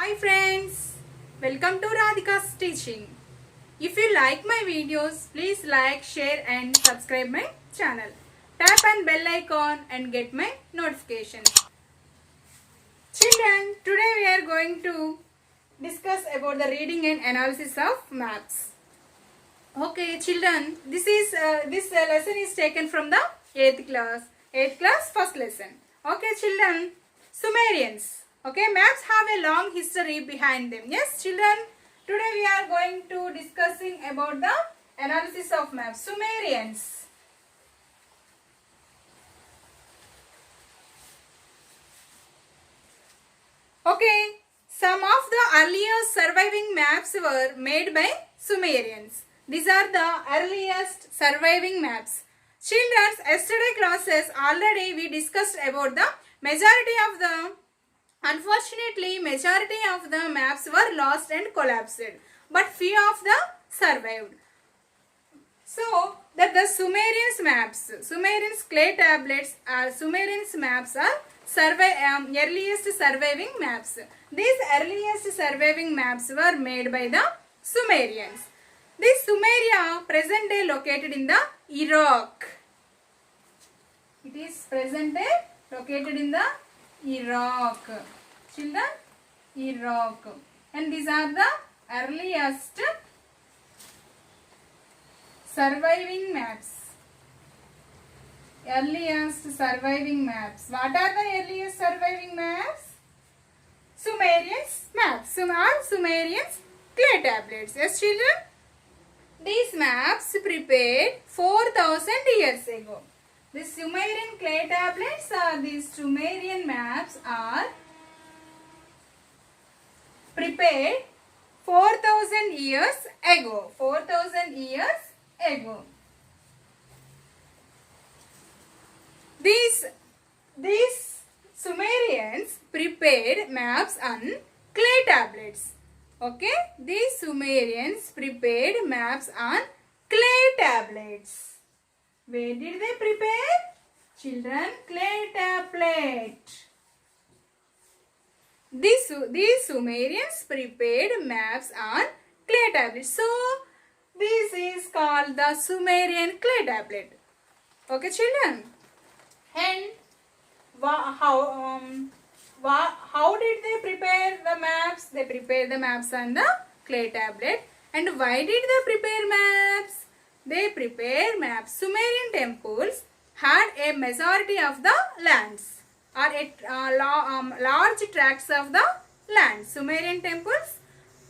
Hi friends, welcome to Radhika's teaching. If you like my videos, please like, share and subscribe my channel. Tap on bell icon and get my notifications. Children, today we are going to discuss about the reading and analysis of maps. Okay, children, this lesson is taken from the 8th class first lesson. Okay, children, Sumerians. Okay, maps have a long history behind them. Yes, children, today we are going to discussing about the analysis of maps. Sumerians. Okay, some of the earliest surviving maps were made by Sumerians. These are the earliest surviving maps. Children's yesterday classes already we discussed about the majority of the, unfortunately majority of the maps were lost and collapsed, but few of them survived. So that the Sumerians maps, Sumerians clay tablets are Sumerians maps are earliest surviving maps. These earliest surviving maps were made by the Sumerians. This Sumeria present day located in the Iraq. It is present day located in the Iraq. Children, Iraq. And these are the earliest surviving maps. Earliest surviving maps. What are the earliest surviving maps? Sumerians maps. Sumerians clay tablets. Yes, children. These maps prepared 4,000 years ago. The Sumerian clay tablets or these Sumerian maps are prepared 4,000 years ago. 4,000 years ago. These Sumerians prepared maps on clay tablets. Okay, these Sumerians prepared maps on clay tablets. Where did they prepare? Children, clay tablet. These Sumerians prepared maps on clay tablets. So, this is called the Sumerian clay tablet. Okay, children. And how did they prepare the maps? They prepared the maps on the clay tablet. And why did they prepare maps? They prepared maps. Sumerian temples had a majority of the lands or large tracts of the land. Sumerian temples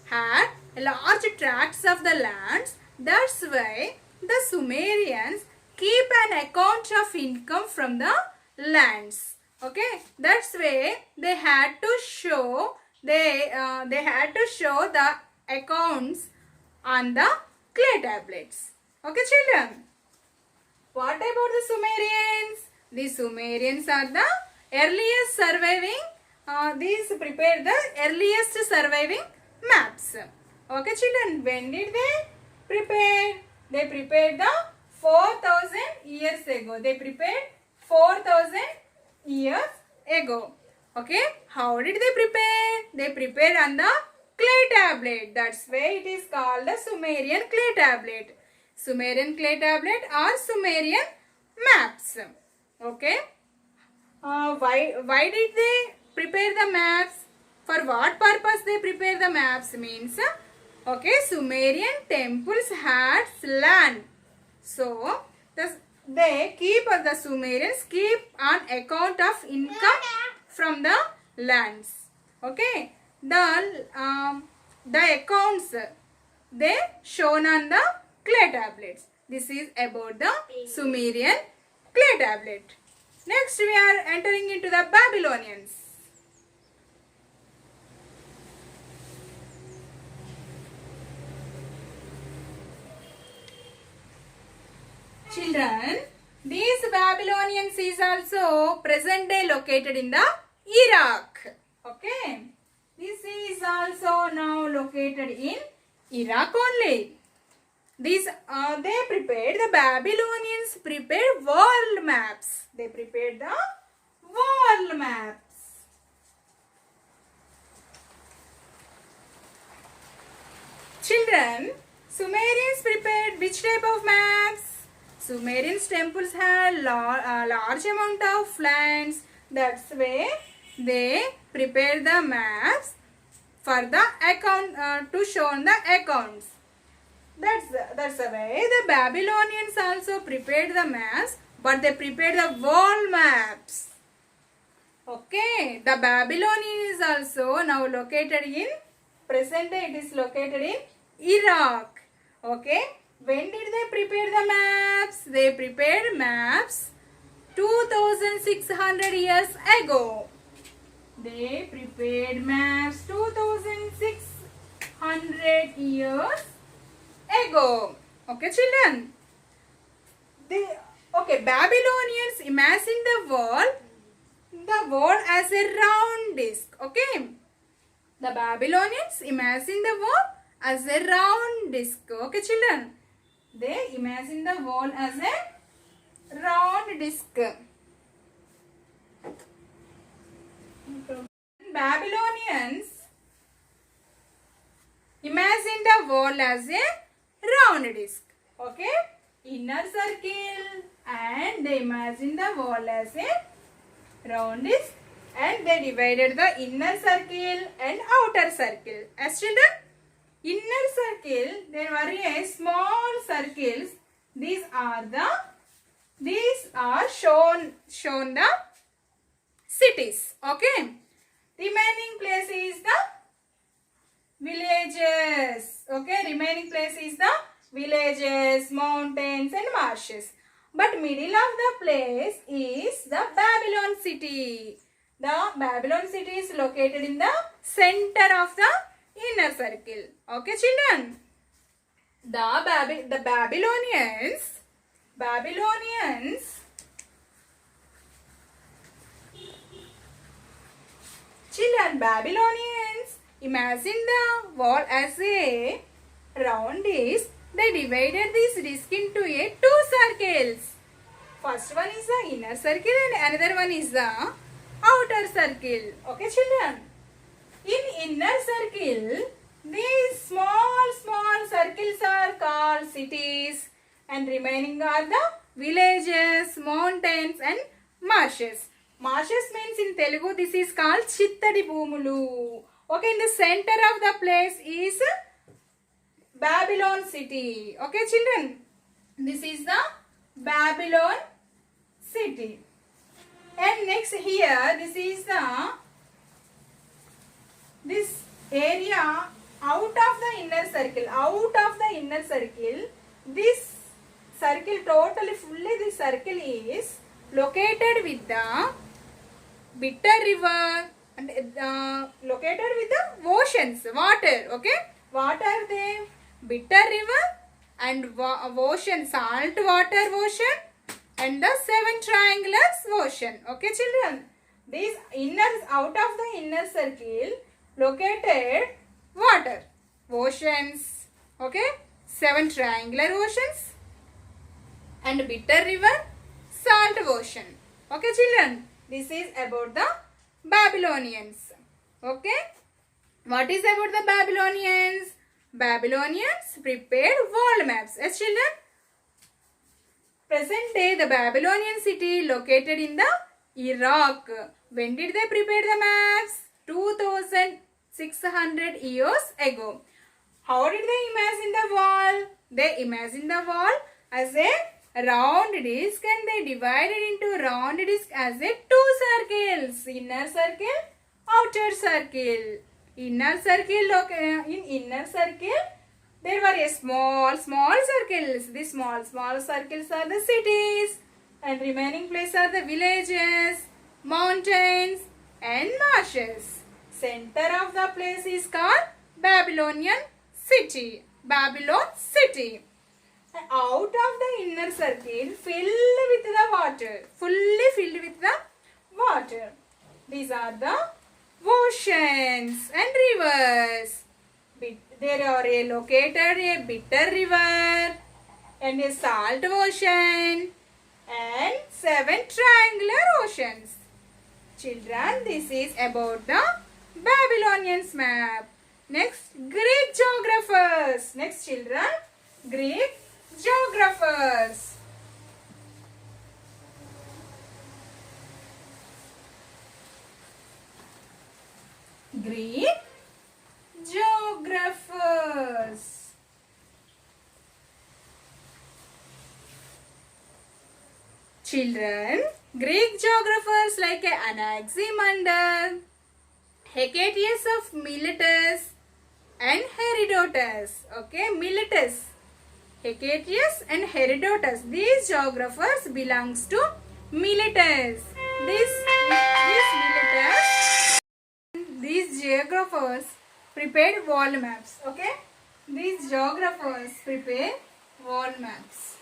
had large tracts of the lands. That's why the Sumerians keep an account of income from the lands. Okay, that's why they had to show the accounts on the clay tablets. Okay, children. What about the Sumerians? The Sumerians are the earliest surviving. These prepared the earliest surviving maps. Okay, children. When did they prepare? They prepared the 4,000 years ago. They prepared 4,000 years ago. Okay. How did they prepare? They prepared on the clay tablet. That's why it is called the Sumerian clay tablet. Sumerian clay tablet or Sumerian maps. Okay. Why did they prepare the maps? For what purpose they prepare the maps means, okay, Sumerian temples had land. So, the Sumerians keep an account of income from the lands. Okay. The accounts they shown on the clay tablets. This is about the Sumerian clay tablet. Next we are entering into the Babylonians. Children, these Babylonians is also present day located in the Iraq. Okay. This is also now located in Iraq only. The Babylonians prepared world maps. They prepared the world maps. children, Sumerians prepared which type of maps? Sumerians temples had large amount of lands. That's why they prepared the maps for the account to show the accounts. That's the way the Babylonians also prepared the maps, but they prepared the world maps. Okay, the Babylonian is also now located in present day. It is located in Iraq. Okay, when did they prepare the maps? They prepared maps 2600 years ago. They prepared maps 2600 years ago. Okay, children. Babylonians imagined the world as a round disc. Okay, the Babylonians imagined the world as a round disc. Okay, children, they imagined the world as a round disc. Babylonians imagined the world as a round disc. Okay, inner circle, and they imagined the world as a round disc, and they divided the inner circle and outer circle. As children, inner circle, there were a small circles. These are shown the cities. Okay, remaining place is the villages. Okay, remaining place is the villages, mountains and marshes. But middle of the place is the Babylon city. The Babylon city is located in the center of the inner circle. Okay, children. The Babylonians imagined the world as a round disc. They divided this disc into two circles. First one is the inner circle and another one is the outer circle. Okay, children. In inner circle, these small circles are called cities, and remaining are the villages, mountains and marshes. Marshes means in Telugu this is called Chittadi Bhumulu. Okay, in the center of the place is Babylon city. Okay, children, this is the Babylon city. And next here, this is this area out of the inner circle. This circle totally fully this circle is located with the Bitter River and located with the oceans, water. Okay, what are they? Bitter River and ocean, salt water ocean and the seven triangulars ocean. Okay, children, these out of the inner circle located water, oceans, okay, seven triangular oceans and Bitter River, salt ocean. Okay, children, this is about the Babylonians. Okay, what is about the Babylonians? Babylonians prepared world maps. Yes, children, present day the Babylonian city located in the Iraq. When did they prepare the maps? 2600 years ago. How did they imagine the wall? They imagined the wall as a round disc, and they divided into round disc as a two circles, inner circle, outer circle. Inner circle, in inner circle there were a small circles. These small circles are the cities, and remaining place are the villages, mountains and marshes. Center of the place is called Babylonian city. Babylon city. Out of the inner circle filled with the water. Fully filled with the water. These are the oceans and rivers. There are located a Bitter River and a salt ocean and seven triangular oceans. Children, this is about the Babylonians map. Next, Greek geographers. Next, children, Greek geographers. Greek geographers. Children, Greek geographers like Anaximander, Hecataeus of Miletus and Herodotus. Okay, Miletus, Hecataeus and Herodotus. These geographers belongs to Miletus. These geographers prepared wall maps. Okay, these geographers prepare wall maps.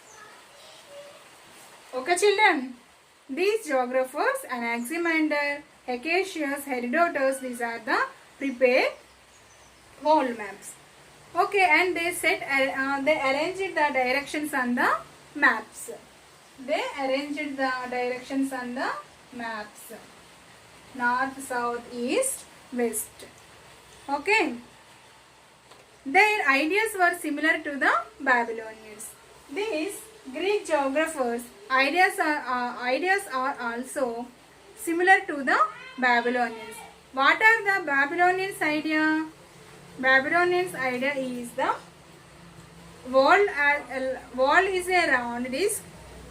Okay, children. These geographers, Anaximander, Hecataeus, Herodotus, these are the prepared wall maps. Okay, and they they arranged the directions on the maps. They arranged the directions on the maps. North, south, east, west. Okay. Their ideas were similar to the Babylonians. These Greek geographers' ideas are also similar to the Babylonians. What are the Babylonians' idea? Babylonians' idea is the wall is a round disc.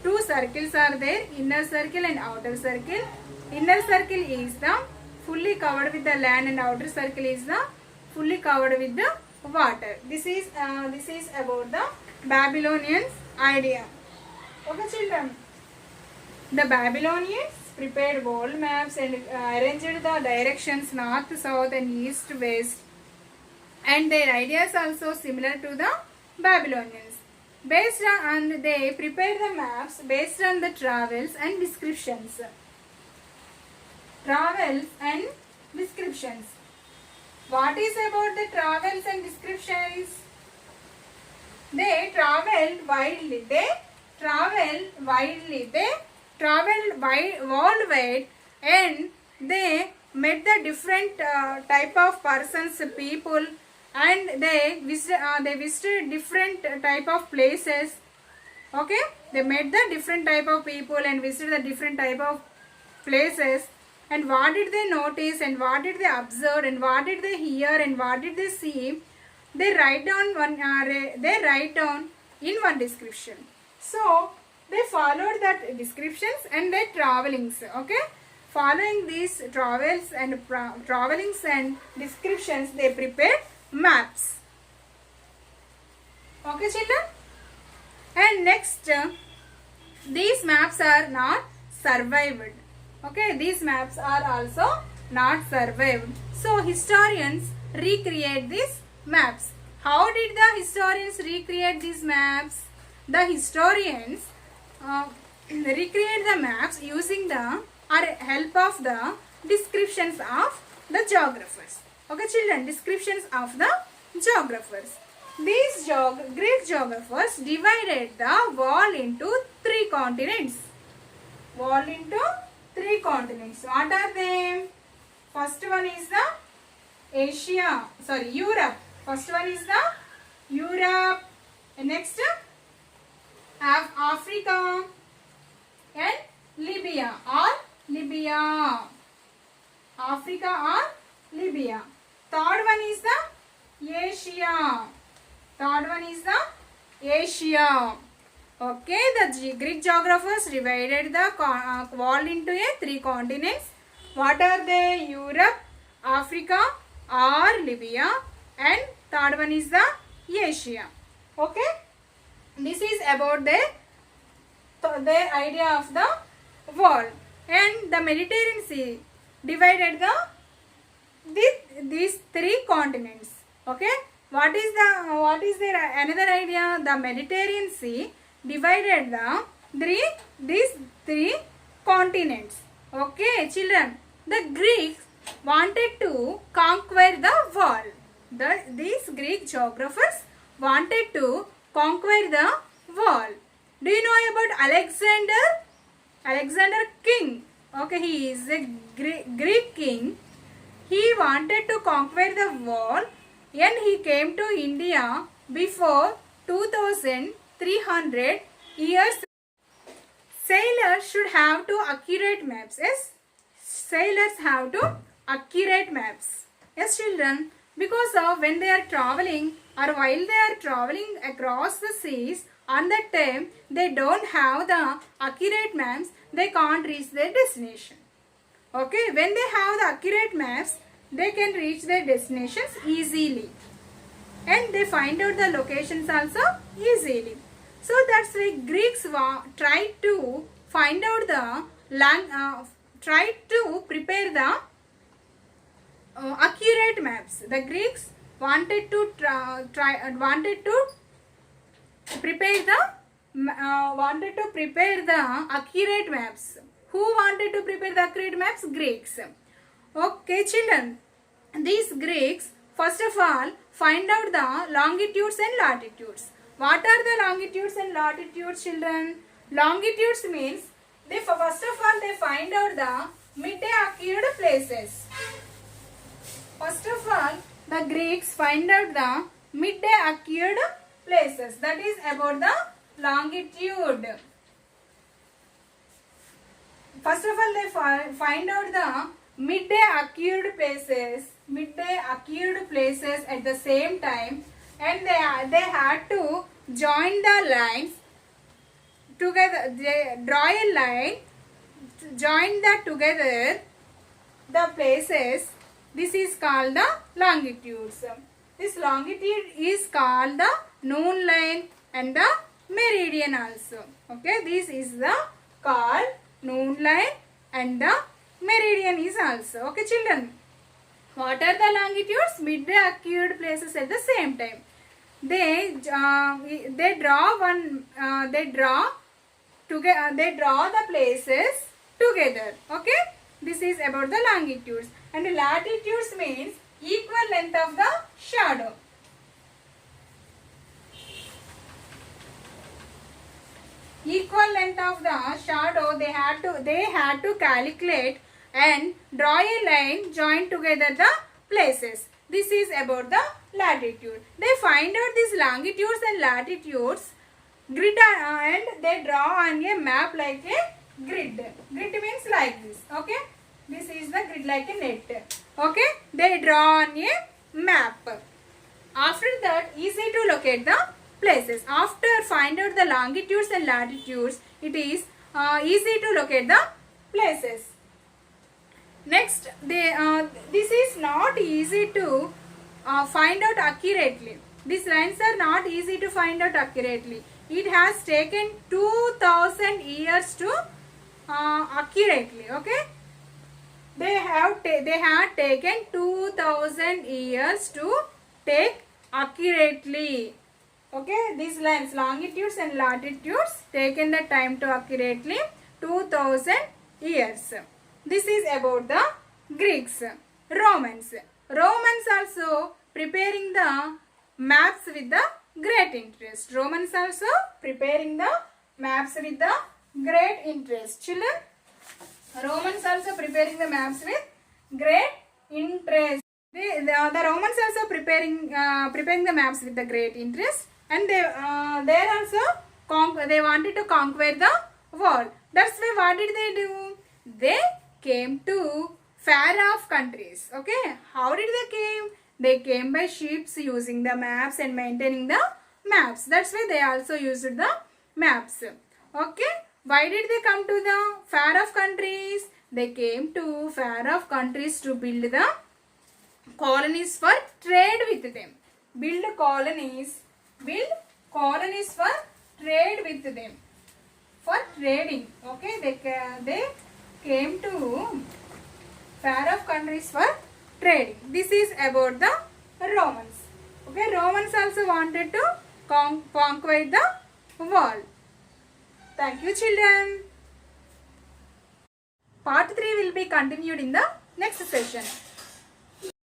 Two circles are there, inner circle and outer circle. Inner circle is the fully covered with the land and outer circle is the fully covered with the water. This is about the Babylonians idea. Okay, children. The Babylonians prepared wall maps and arranged the directions north, south and east, west. And their ideas also similar to the Babylonians. They prepared the maps based on the travels and descriptions. Travels and descriptions. What is about the travels and descriptions? They traveled widely. They traveled worldwide and they met the different type of persons, people, and they visited different type of places. Okay, they met the different type of people and visited the different type of places. And what did they notice and what did they observe and what did they hear and what did they see? They write down in one description. So they followed that descriptions and their travelings. Okay, following these travelings and descriptions, they prepared maps. Okay, children. And next, these maps are not survived. Okay, these maps are also not survived. So historians recreate these maps. How did the historians recreate these maps? The historians recreate the maps using the help of the descriptions of the geographers. Okay, children, descriptions of the geographers. These Greek geographers divided the world into three continents. What are they? First one is the Europe. First one is the Europe. And next, Africa and Libya. Africa or Libya. Third one is the Asia. Okay, the Greek geographers divided the world into three continents. What are they? Europe, Africa or Libya, and third one is the Asia. Okay, this is about the idea of the world. And the Mediterranean Sea divided these three continents. Okay, what is their another idea? The Mediterranean Sea divided these three continents. Okay, children, the Greeks wanted to conquer the world. These Greek geographers wanted to conquer the world. Do you know about Alexander King? Okay, he is a Greek king. He wanted to conquer the world and he came to India before 2300 years. Sailors should have to accurate maps. Yes, sailors have to accurate maps. Yes, children, because of when they are traveling or while they are traveling across the seas, on that time they don't have the accurate maps, they can't reach their destination. Okay, when they have the accurate maps, they can reach their destinations easily. And they find out the locations also easily. So that's why Greeks tried to find out the tried to prepare the accurate maps. The Greeks wanted to prepare the accurate maps. Who wanted to prepare the accurate maps? Greeks. Okay, children. These Greeks first of all find out the longitudes and latitudes. What are the longitudes and latitudes, children? Longitudes means they first of all they find out the midday occurred places. First of all, the Greeks find out the midday occurred places. That is about the longitude. First of all, they find out the midday occurred places at the same time, and they had to join the lines together. They draw a line, join that together the places. This is called the longitudes. This longitude is called the noon line and the meridian also. Okay, this is the called noon line and the meridian is also. Okay, children. What are the longitudes? Midday occurred places at the same time. They draw the places together. Okay, this is about the longitudes. And latitudes means equal length of the shadow. Equal length of the shadow they had to calculate and draw a line, join together the places. This is about the latitude. They find out these longitudes and latitudes grid and they draw on a map like a grid. Grid means like this. Okay, this is the grid like a net. Okay, they draw on a map. After that, easy to locate the places. After find out the longitudes and latitudes, it is easy to locate the places. Next, this is not easy to find out accurately. These lines are not easy to find out accurately. It has taken 2000 years to accurately. Okay, they had taken 2000 years to take accurately. Okay, these lines, longitudes and latitudes, taken the time to accurately 2000 years. This is about the Greeks. Romans also preparing the maps with the great interest. Romans also preparing the maps with the great interest. Children, Romans also preparing the maps with great interest. The Romans also preparing the maps with the great interest, and they also they wanted to conquer the world. That's why what did they do? They came to far off countries. Okay, how did they came? They came by ships using the maps and maintaining the maps. That's why they also used the maps. Okay, why did they come to the far off countries? They came to far off countries to build the colonies for trade with them. Build colonies for trade with them. For trading. Okay, they came to far off countries for trading. This is about the Romans. Okay, Romans also wanted to conquer the world. Thank you, children. Part 3 will be continued in the next session.